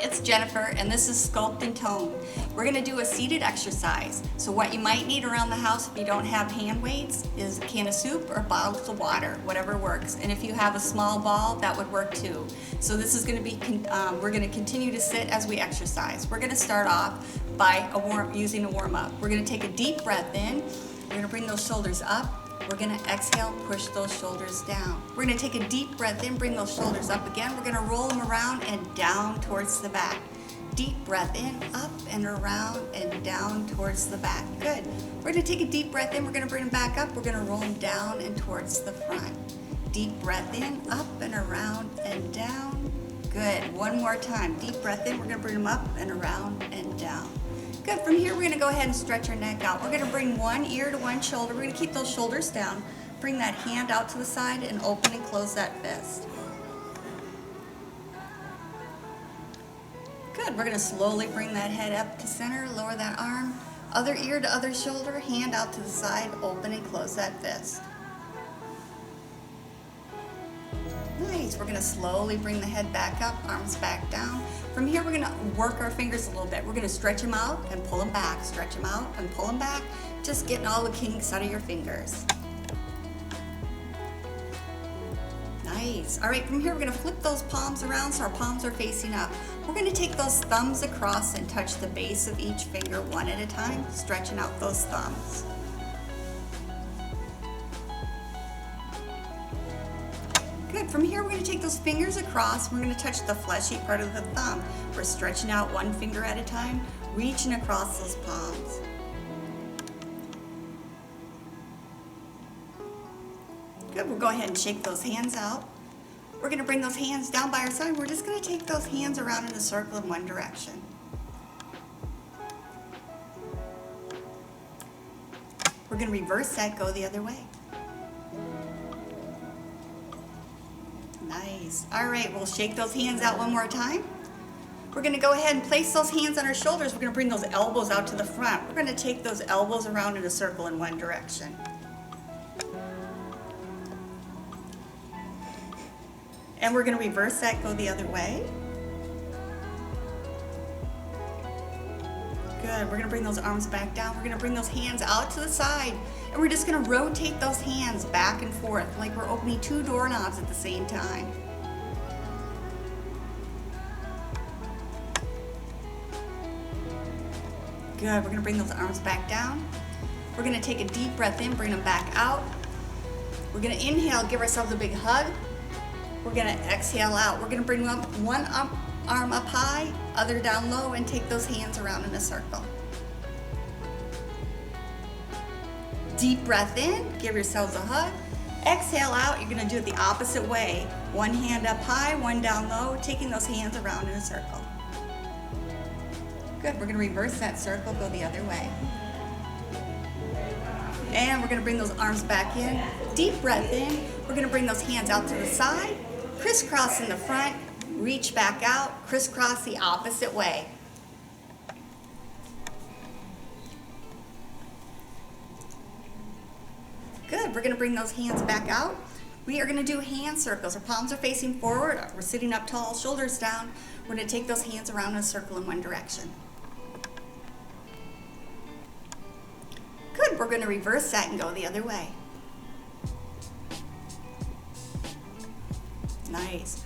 it's Jennifer and this is Sculpt and Tone. We're going to do a seated exercise. So what you might need around the house if you don't have hand weights is a can of soup or bottles of water, whatever works. And if you have a small ball, that would work too. So this is going to be, we're going to continue to sit as we exercise. We're going to start off by using a warm-up. We're going to take a deep breath in. We're going to bring those shoulders up. We're going to exhale, push those shoulders down. We're going to take a deep breath in, bring those shoulders up again. We're going to roll them around and down towards the back. Deep breath in, up and around and down towards the back. Good. We're going to take a deep breath in. We're going to bring them back up. We're going to roll them down and towards the front. Deep breath in, up and around and down. Good. One more time. Deep breath in. We're going to bring them up and around and down. Good. From here, we're going to go ahead and stretch our neck out. We're going to bring one ear to one shoulder. We're going to keep those shoulders down. Bring that hand out to the side and open and close that fist. Good. We're going to slowly bring that head up to center, lower that arm. Other ear to other shoulder, hand out to the side, open and close that fist. Nice. We're going to slowly bring the head back up, arms back down. From here, we're going to work our fingers a little bit. We're going to stretch them out and pull them back. Stretch them out and pull them back. Just getting all the kinks out of your fingers. Nice. All right, from here, we're going to flip those palms around so our palms are facing up. We're going to take those thumbs across and touch the base of each finger one at a time, stretching out those thumbs. Good. From here, we're going to take those fingers across. We're going to touch the fleshy part of the thumb. We're stretching out one finger at a time, reaching across those palms. Good. We'll go ahead and shake those hands out. We're going to bring those hands down by our side. We're just going to take those hands around in a circle in one direction. We're going to reverse that, go the other way. Nice. All right, we'll shake those hands out one more time. We're going to go ahead and place those hands on our shoulders. We're going to bring those elbows out to the front. We're going to take those elbows around in a circle in one direction. And we're going to reverse that, go the other way. Good. We're going to bring those arms back down. We're going to bring those hands out to the side. And we're just going to rotate those hands back and forth like we're opening two doorknobs at the same time. Good. We're going to bring those arms back down. We're going to take a deep breath in, bring them back out. We're going to inhale, give ourselves a big hug. We're going to exhale out. We're going to bring up one arm up high, other down low, and take those hands around in a circle. Deep breath in, give yourselves a hug. Exhale out, you're going to do it the opposite way. One hand up high, one down low, taking those hands around in a circle. Good, we're going to reverse that circle, go the other way. And we're going to bring those arms back in. Deep breath in, we're going to bring those hands out to the side, crisscross in the front, reach back out, crisscross the opposite way. Good, we're going to bring those hands back out. We are going to do hand circles. Our palms are facing forward. We're sitting up tall, shoulders down. We're going to take those hands around in a circle in one direction. Good, we're going to reverse that and go the other way. Nice.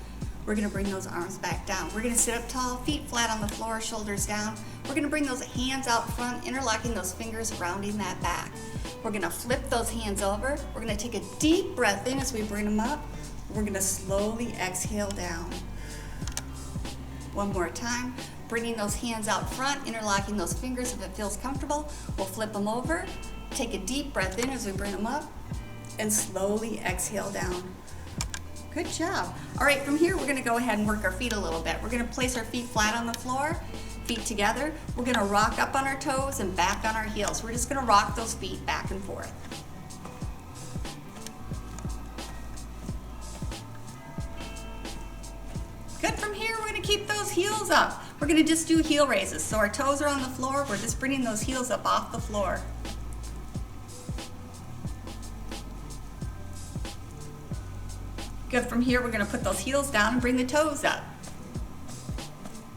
We're going to bring those arms back down. We're going to sit up tall, feet flat on the floor, shoulders down. We're going to bring those hands out front, interlocking those fingers, rounding that back. We're going to flip those hands over. We're going to take a deep breath in as we bring them up. We're going to slowly exhale down. One more time. Bringing those hands out front, interlocking those fingers if it feels comfortable. We'll flip them over. Take a deep breath in as we bring them up and slowly exhale down. Good job. All right, from here, we're going to go ahead and work our feet a little bit. We're going to place our feet flat on the floor, feet together. We're going to rock up on our toes and back on our heels. We're just going to rock those feet back and forth. Good. From here, we're going to keep those heels up. We're going to just do heel raises. So our toes are on the floor. We're just bringing those heels up off the floor. Good. From here, we're going to put those heels down and bring the toes up.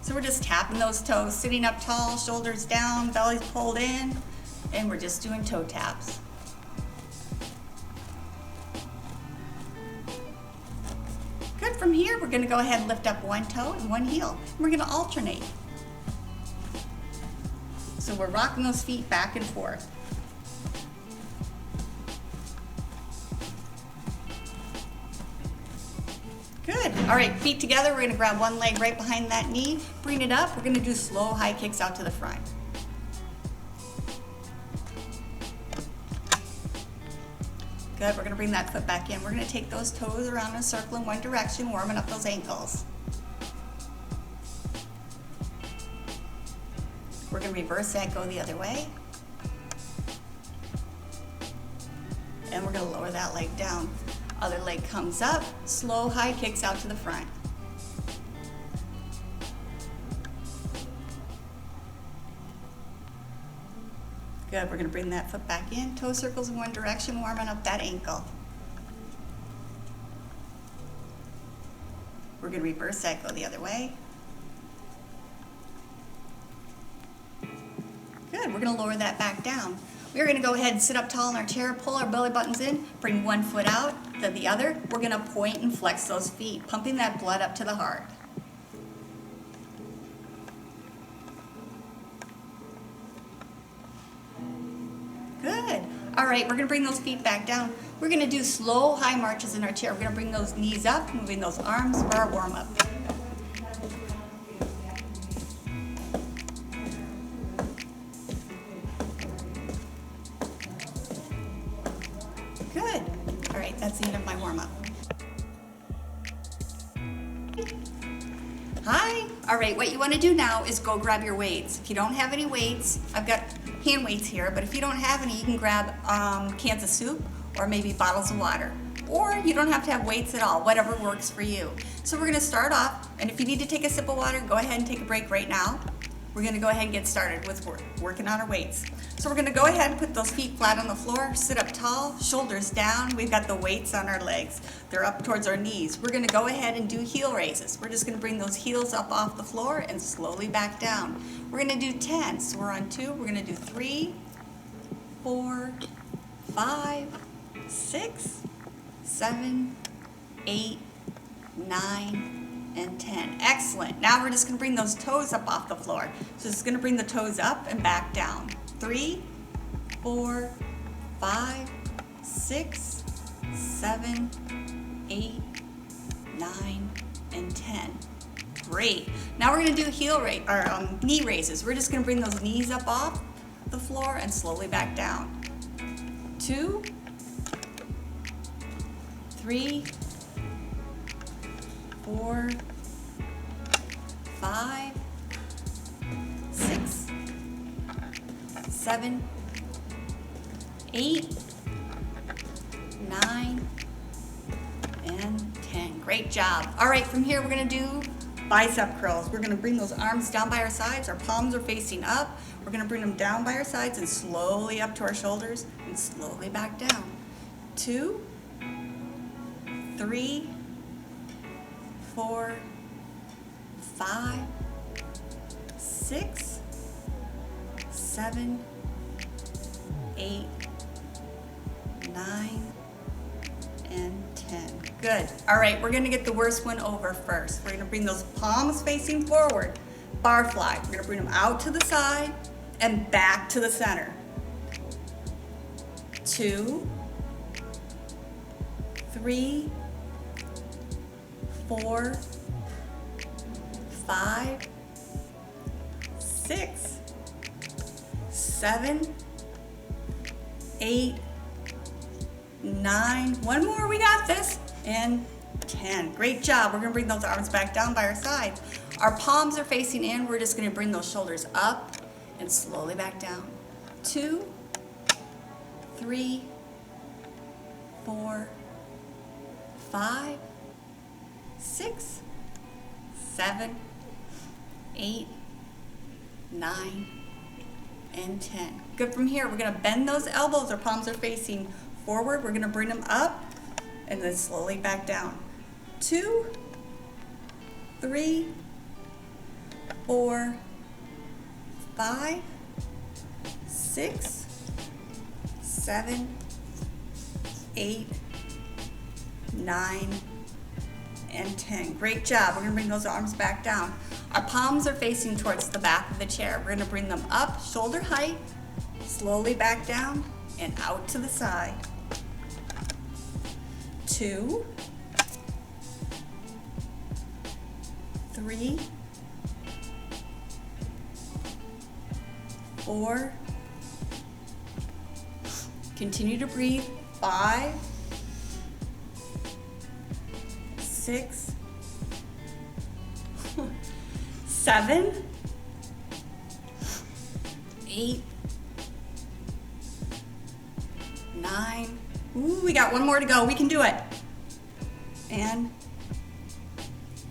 So we're just tapping those toes, sitting up tall, shoulders down, belly's pulled in, and we're just doing toe taps. Good. From here, we're going to go ahead and lift up one toe and one heel. And we're going to alternate. So we're rocking those feet back and forth. Good. All right, feet together. We're going to grab one leg right behind that knee, bring it up. We're going to do slow high kicks out to the front. Good. We're going to bring that foot back in. We're going to take those toes around in a circle in one direction, warming up those ankles. We're going to reverse that, go the other way. And we're going to lower that leg down. Other leg comes up, slow high kicks out to the front. Good, we're going to bring that foot back in, toe circles in one direction, warming up that ankle. We're going to reverse that, go the other way. Good, we're going to lower that back down. We're going to go ahead and sit up tall in our chair, pull our belly buttons in, bring one foot out, then the other. We're going to point and flex those feet, pumping that blood up to the heart. Good. All right, we're going to bring those feet back down. We're going to do slow high marches in our chair. We're going to bring those knees up, moving those arms for our warm-up. Good. All right, that's the end of my warm-up. Hi. All right, what you want to do now is go grab your weights. If you don't have any weights, I've got hand weights here, but if you don't have any, you can grab cans of soup or maybe bottles of water. Or you don't have to have weights at all, whatever works for you. So we're going to start off, and if you need to take a sip of water, go ahead and take a break right now. We're going to go ahead and get started with working on our weights. So we're going to go ahead and put those feet flat on the floor, sit up tall, shoulders down. We've got the weights on our legs. They're up towards our knees. We're going to go ahead and do heel raises. We're just going to bring those heels up off the floor and slowly back down. We're going to do 10. So we're on 2. We're going to do 3, 4, 5, 6, 7, 8, 9, and 10. Excellent. Now we're just going to bring those toes up off the floor. So it's going to bring the toes up and back down. 3, 4, 5, 6, 7, 8, 9, and 10. Great. Now we're going to do knee raises. We're just going to bring those knees up off the floor and slowly back down. 2, 3, 4, 5, 6, 7, 8, 9, and 10. Great job. All right, from here we're going to do bicep curls. We're going to bring those arms down by our sides. Our palms are facing up. We're going to bring them down by our sides and slowly up to our shoulders and slowly back down. 2, 3, 4, 5, 6, 7, 8, 9, and 10. Good. All right, we're going to get the worst one over first. We're going to bring those palms facing forward. Bar fly. We're going to bring them out to the side and back to the center. 2, 3, 4, 5, 6, 7, 8, 9. One more, we got this. And 10. Great job. We're going to bring those arms back down by our sides. Our palms are facing in. We're just going to bring those shoulders up and slowly back down. 2, 3, 4, 5, 6, 7, 8, 9, and 10. Good. From here, we're going to bend those elbows. Our palms are facing forward. We're going to bring them up and then slowly back down. 2, 3, 4, 5, 6, 7, 8, 9, and 10. Great job. We're going to bring those arms back down. Our palms are facing towards the back of the chair. We're going to bring them up, shoulder height, slowly back down, and out to the side. 2, 3, 4, continue to breathe, 5, 6, 7, 8, 9. Ooh, we got one more to go. We can do it. And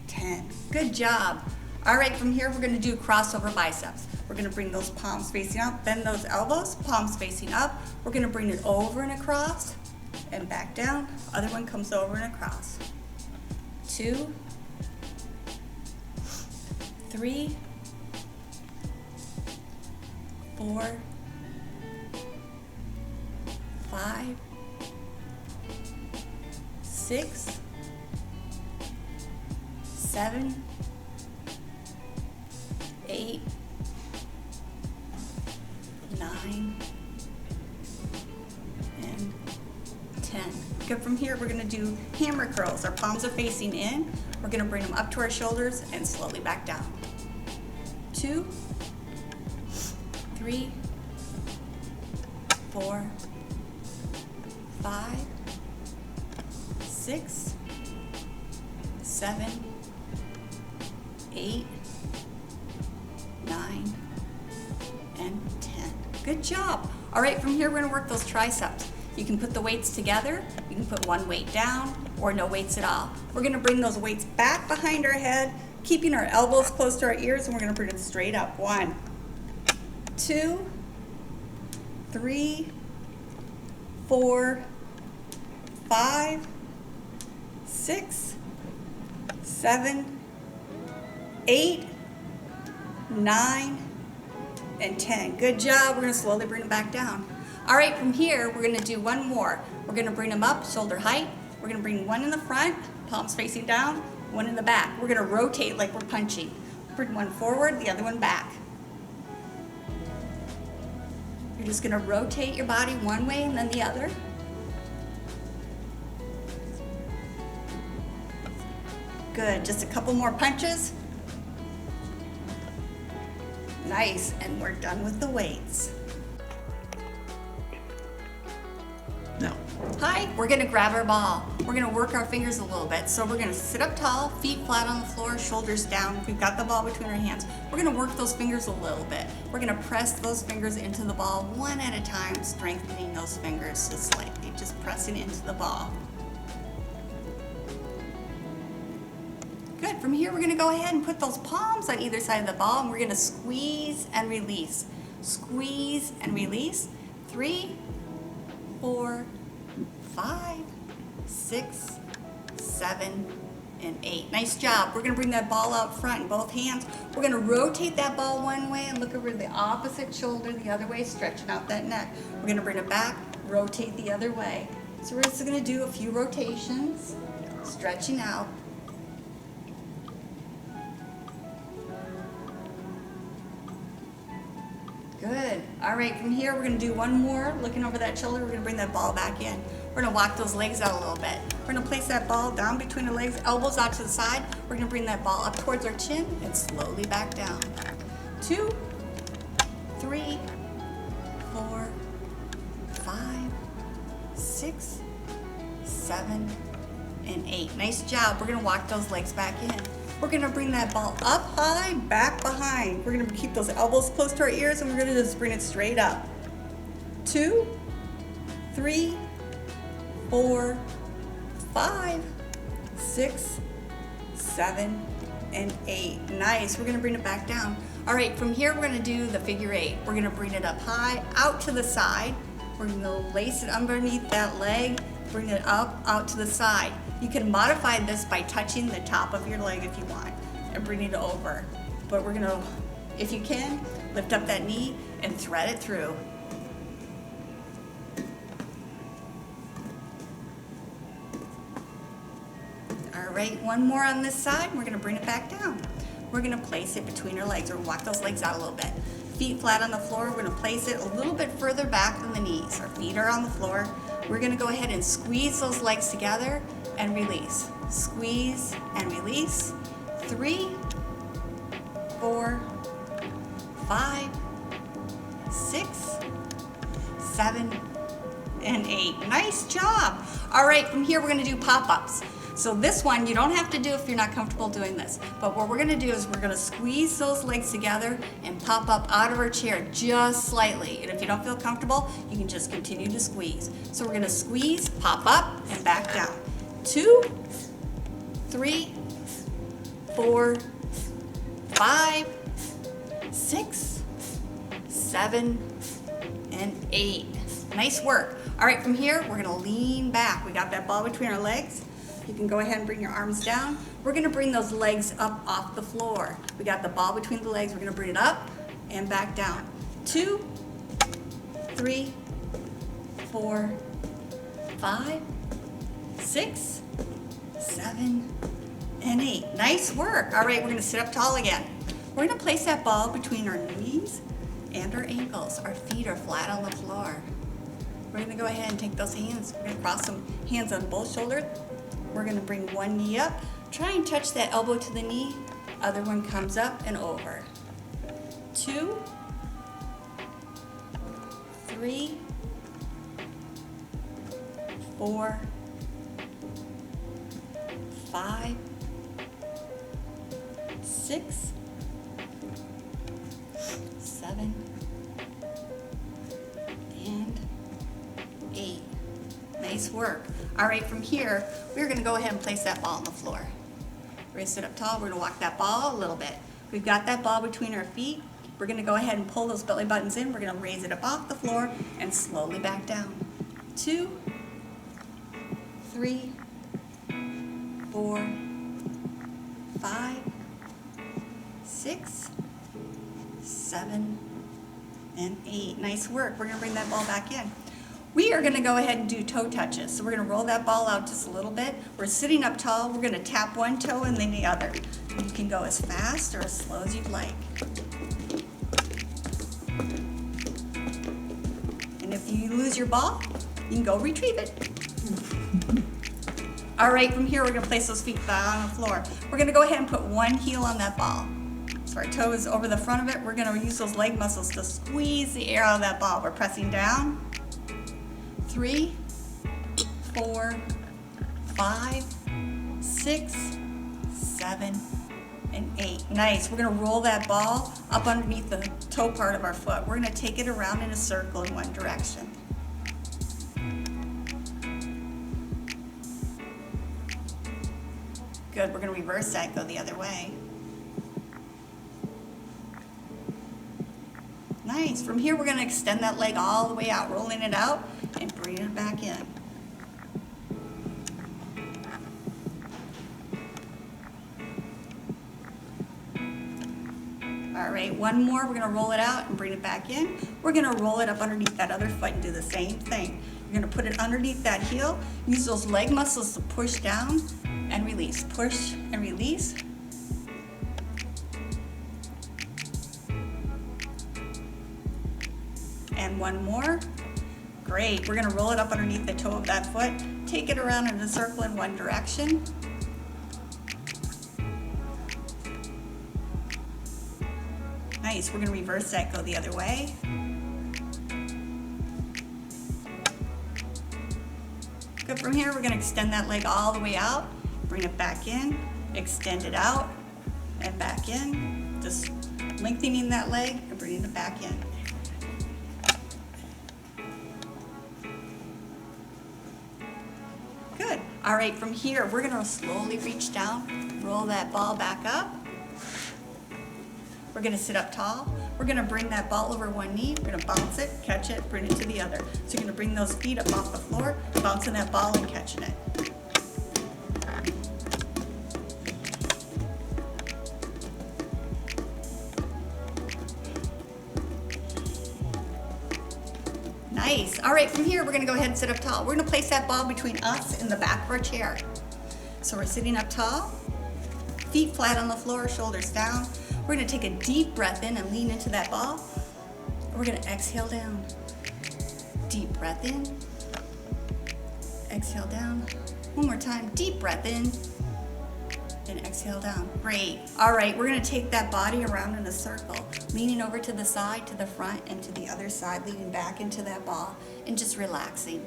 10. Good job. All right, from here we're going to do crossover biceps. We're going to bring those palms facing up, bend those elbows, palms facing up. We're going to bring it over and across and back down. Other one comes over and across. 2, 3, 4, 5, 6, 7, 8, 9, and 10. Good. From here, we're going to do hammer curls. Our palms are facing in. We're going to bring them up to our shoulders and slowly back down. 2, 3, 4, 5, 6, 7, 8, 9, and 10. Good job. All right, from here we're going to work those triceps. You can put the weights together, you can put one weight down, or no weights at all. We're going to bring those weights back behind our head, keeping our elbows close to our ears, and we're going to bring it straight up. 1, 2, 3, 4, 5, 6, 7, 8, 9, and 10. Good job. We're going to slowly bring them back down. All right, from here, we're going to do one more. We're going to bring them up, shoulder height. We're going to bring one in the front, palms facing down, one in the back. We're going to rotate like we're punching. Bring one forward, the other one back. You're just going to rotate your body one way and then the other. Good. Just a couple more punches. Nice. And we're done with the weights. No. Hi, we're going to grab our ball. We're going to work our fingers a little bit. So we're going to sit up tall, feet flat on the floor, shoulders down. We've got the ball between our hands. We're going to work those fingers a little bit. We're going to press those fingers into the ball one at a time, strengthening those fingers just slightly, just pressing into the ball. Good. From here, we're going to go ahead and put those palms on either side of the ball, and we're going to squeeze and release. Squeeze and release. 3, 4, 5, 6, 7, and 8. Nice job. We're going to bring that ball out front in both hands. We're going to rotate that ball one way and look over the opposite shoulder the other way, stretching out that neck. We're going to bring it back, rotate the other way. So we're just going to do a few rotations, stretching out. Good. All right, from here we're going to do one more. Looking over that shoulder, we're going to bring that ball back in. We're going to walk those legs out a little bit. We're going to place that ball down between the legs, elbows out to the side. We're going to bring that ball up towards our chin and slowly back down. 2, 3, 4, 5, 6, 7, and 8. Nice job. We're going to walk those legs back in. We're going to bring that ball up high, back behind. We're going to keep those elbows close to our ears, and we're going to just bring it straight up. 2, 3, 4, 5, 6, 7, and 8. Nice. We're going to bring it back down. All right, from here we're going to do the figure 8. We're going to bring it up high, out to the side. We're going to lace it underneath that leg, bring it up, out to the side. You can modify this by touching the top of your leg if you want, and bringing it over. but we're gonna, if you can, lift up that knee and thread it through. All right, one more on this side. We're gonna bring it back down. We're gonna place it between our legs, or walk those legs out a little bit. Feet flat on the floor. We're gonna place it a little bit further back than the knees. Our feet are on the floor. We're gonna go ahead and squeeze those legs together and release. Squeeze and release. 3, 4, 5, 6, 7, and 8. Nice job. All right, from here we're gonna do pop-ups. So this one you don't have to do if you're not comfortable doing this, but what we're gonna do is we're gonna squeeze those legs together and pop up out of our chair just slightly. And if you don't feel comfortable, you can just continue to squeeze. So we're gonna squeeze, pop up, and back down. 2, 3, 4, 5, 6, 7, and 8. Nice work. All right, from here, we're gonna lean back. We got that ball between our legs. You can go ahead and bring your arms down. We're gonna bring those legs up off the floor. We got the ball between the legs. We're gonna bring it up and back down. 2, 3, 4, 5, 6, 7, and 8. Nice work. All right, we're gonna sit up tall again. We're gonna place that ball between our knees and our ankles. Our feet are flat on the floor. We're gonna go ahead and take those hands. We're gonna cross some hands on both shoulders. We're gonna bring one knee up. Try and touch that elbow to the knee. Other one comes up and over. 2, 3, 4, 5, 6, 7, and 8. Nice work. All right, from here, we're gonna go ahead and place that ball on the floor. We're gonna sit up tall, we're gonna walk that ball a little bit. We've got that ball between our feet. We're gonna go ahead and pull those belly buttons in. We're gonna raise it up off the floor and slowly back down. 2, 3, 4, 5, 6, 7, and 8. Nice work. We're gonna bring that ball back in. We are gonna go ahead and do toe touches. So we're gonna roll that ball out just a little bit. We're sitting up tall. We're gonna tap one toe and then the other. You can go as fast or as slow as you'd like. And if you lose your ball, you can go retrieve it. All right, from here, we're gonna place those feet flat on the floor. We're gonna go ahead and put one heel on that ball. So our toe is over the front of it. We're gonna use those leg muscles to squeeze the air out of that ball. We're pressing down. 3, 4, 5, 6, 7, and 8. Nice. We're gonna roll that ball up underneath the toe part of our foot. We're gonna take it around in a circle in one direction. Good. We're gonna reverse that, go the other way. Nice. From here, we're gonna extend that leg all the way out, rolling it out and bringing it back in. All right, one more. We're gonna roll it out and bring it back in. We're gonna roll it up underneath that other foot and do the same thing. You're gonna put it underneath that heel. Use those leg muscles to push down and release. Push and release. And one more. Great. We're gonna roll it up underneath the toe of that foot. Take it around in a circle in one direction. Nice. We're gonna reverse that, go the other way. Good. From here, we're gonna extend that leg all the way out. Bring it back in, extend it out, and back in. Just lengthening that leg and bringing it back in. Good. All right, from here, we're gonna slowly reach down, roll that ball back up. We're gonna sit up tall. We're gonna bring that ball over one knee. We're gonna bounce it, catch it, bring it to the other. So you're gonna bring those feet up off the floor, bouncing that ball and catching it. Nice. All right, from here, we're gonna go ahead and sit up tall. We're gonna place that ball between us and the back of our chair. So we're sitting up tall, feet flat on the floor, shoulders down. We're gonna take a deep breath in and lean into that ball. We're gonna exhale down. Deep breath in, exhale down. One more time, deep breath in, and exhale down. Great. All right, we're gonna take that body around in a circle, leaning over to the side, to the front, and to the other side, leaning back into that ball, and just relaxing.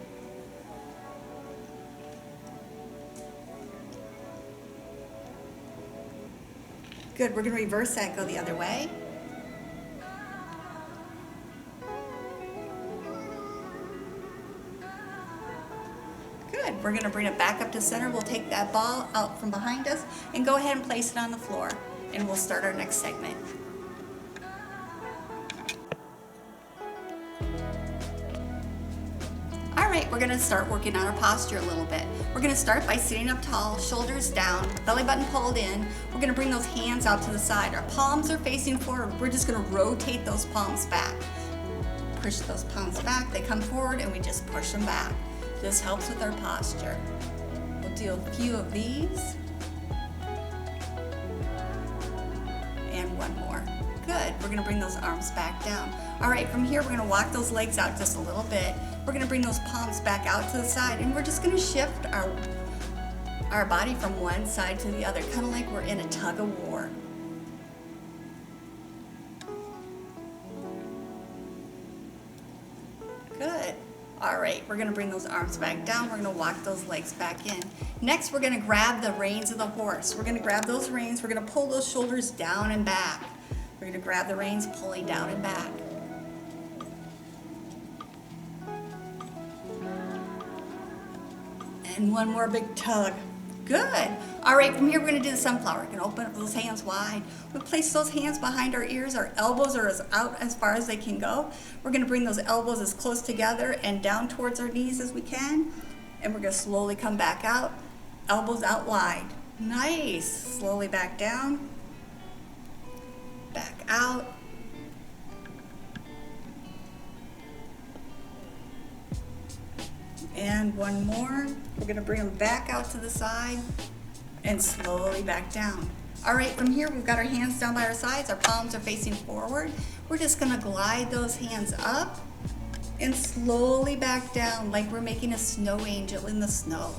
Good, we're gonna reverse that, go the other way. Good, we're gonna bring it back up to center. We'll take that ball out from behind us and go ahead and place it on the floor. And we'll start our next segment. All right, we're gonna start working on our posture a little bit. We're gonna start by sitting up tall, shoulders down, belly button pulled in. We're gonna bring those hands out to the side. Our palms are facing forward. We're just gonna rotate those palms back. Push those palms back, they come forward, and we just push them back. This helps with our posture. We'll do a few of these. And one more. Good, we're gonna bring those arms back down. All right, from here, we're gonna walk those legs out just a little bit. We're gonna bring those palms back out to the side, and we're just gonna shift our body from one side to the other, kind of like we're in a tug of war. Good. All right, we're gonna bring those arms back down. We're gonna walk those legs back in. Next, we're gonna grab the reins of the horse. We're gonna grab those reins. We're gonna pull those shoulders down and back. We're gonna grab the reins, pulling down and back. And one more big tug. Good. All right, from here, we're gonna do the sunflower. We're gonna open up those hands wide. We'll place those hands behind our ears. Our elbows are out as far as they can go. We're gonna bring those elbows as close together and down towards our knees as we can. And we're gonna slowly come back out, elbows out wide. Nice. Slowly back down, back out. And one more. We're gonna bring them back out to the side and slowly back down. All right, from here, we've got our hands down by our sides. Our palms are facing forward. We're just gonna glide those hands up and slowly back down like we're making a snow angel in the snow.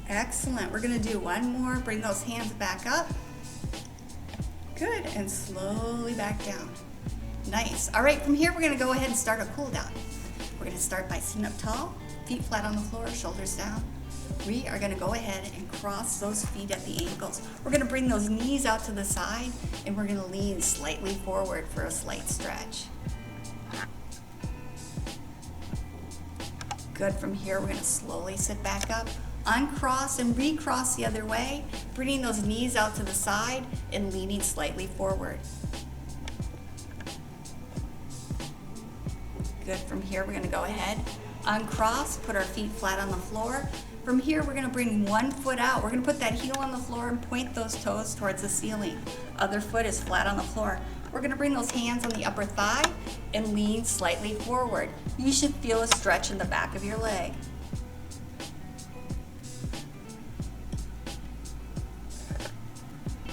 Excellent. We're gonna do one more. Bring those hands back up. Good, and slowly back down. Nice. All right, from here, we're gonna go ahead and start a cool down. We're gonna start by sitting up tall, feet flat on the floor, shoulders down. We are gonna go ahead and cross those feet at the ankles. We're gonna bring those knees out to the side, and we're gonna lean slightly forward for a slight stretch. Good, from here, we're gonna slowly sit back up, uncross and recross the other way, bringing those knees out to the side and leaning slightly forward. Good, from here we're gonna go ahead, uncross, put our feet flat on the floor. From here we're gonna bring one foot out. We're gonna put that heel on the floor and point those toes towards the ceiling. Other foot is flat on the floor. We're gonna bring those hands on the upper thigh and lean slightly forward. You should feel a stretch in the back of your leg.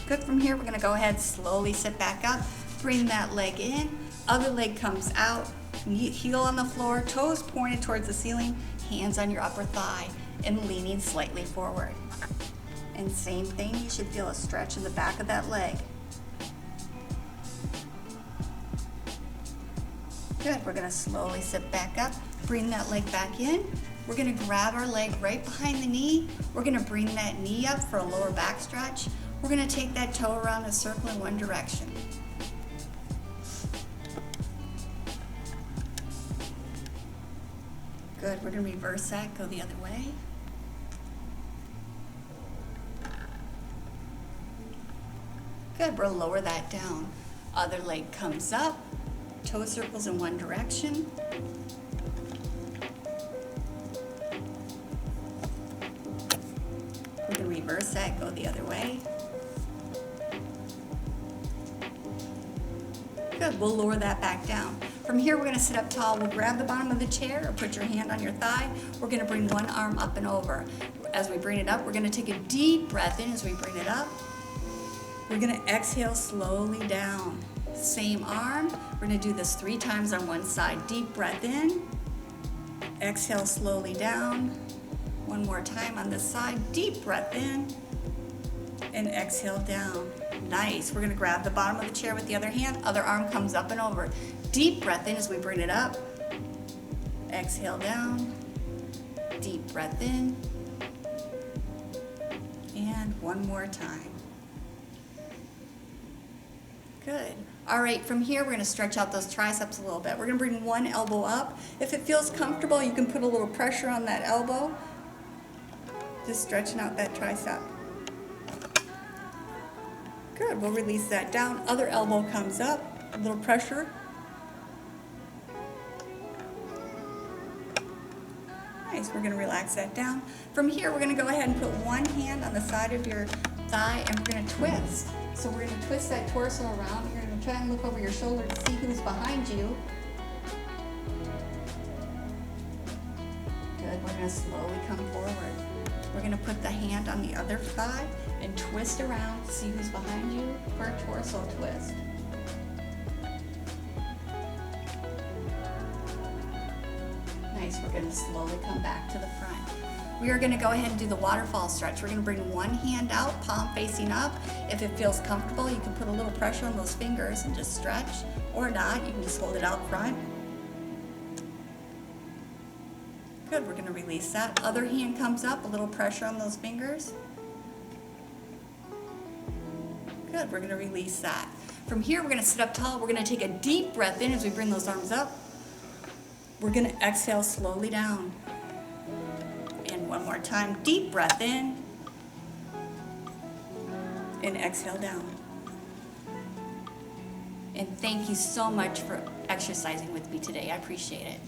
Good, from here, we're gonna go ahead, slowly sit back up, bring that leg in, other leg comes out, heel on the floor, toes pointed towards the ceiling, hands on your upper thigh, and leaning slightly forward. And same thing, you should feel a stretch in the back of that leg. Good, we're gonna slowly sit back up, bring that leg back in. We're gonna grab our leg right behind the knee. We're gonna bring that knee up for a lower back stretch. We're gonna take that toe around a circle in one direction. Good, we're gonna reverse that, go the other way. Good, we'll lower that down. Other leg comes up, toe circles in one direction. We're gonna reverse reverse that, go the other way. Good, we'll lower that back down. From here, we're gonna sit up tall. We'll grab the bottom of the chair or put your hand on your thigh. We're gonna bring one arm up and over. As we bring it up, we're gonna take a deep breath in as we bring it up. We're gonna exhale slowly down. Same arm, we're gonna do this 3 times on one side. Deep breath in, exhale slowly down. One more time on this side, deep breath in, and exhale down. Nice, we're gonna grab the bottom of the chair with the other hand, other arm comes up and over. Deep breath in as we bring it up, exhale down, deep breath in, and one more time. Good. All right, from here, we're gonna stretch out those triceps a little bit. We're gonna bring one elbow up. If it feels comfortable, you can put a little pressure on that elbow. Just stretching out that tricep. Good, we'll release that down. Other elbow comes up, a little pressure. Nice, we're gonna relax that down. From here, we're gonna go ahead and put one hand on the side of your thigh and we're gonna twist. So we're gonna twist that torso around. You're gonna try and look over your shoulder to see who's behind you. Good, we're gonna slowly come forward. We're gonna put the hand on the other thigh and twist around to see who's behind you for a torso twist. Nice, we're gonna slowly come back to the front. We are gonna go ahead and do the waterfall stretch. We're gonna bring one hand out, palm facing up. If it feels comfortable, you can put a little pressure on those fingers and just stretch, or not, you can just hold it out front. Good, we're gonna release that. Other hand comes up, a little pressure on those fingers. Good, we're gonna release that. From here, we're gonna sit up tall. We're gonna take a deep breath in as we bring those arms up. We're gonna exhale slowly down. And one more time, deep breath in. And exhale down. And thank you so much for exercising with me today. I appreciate it.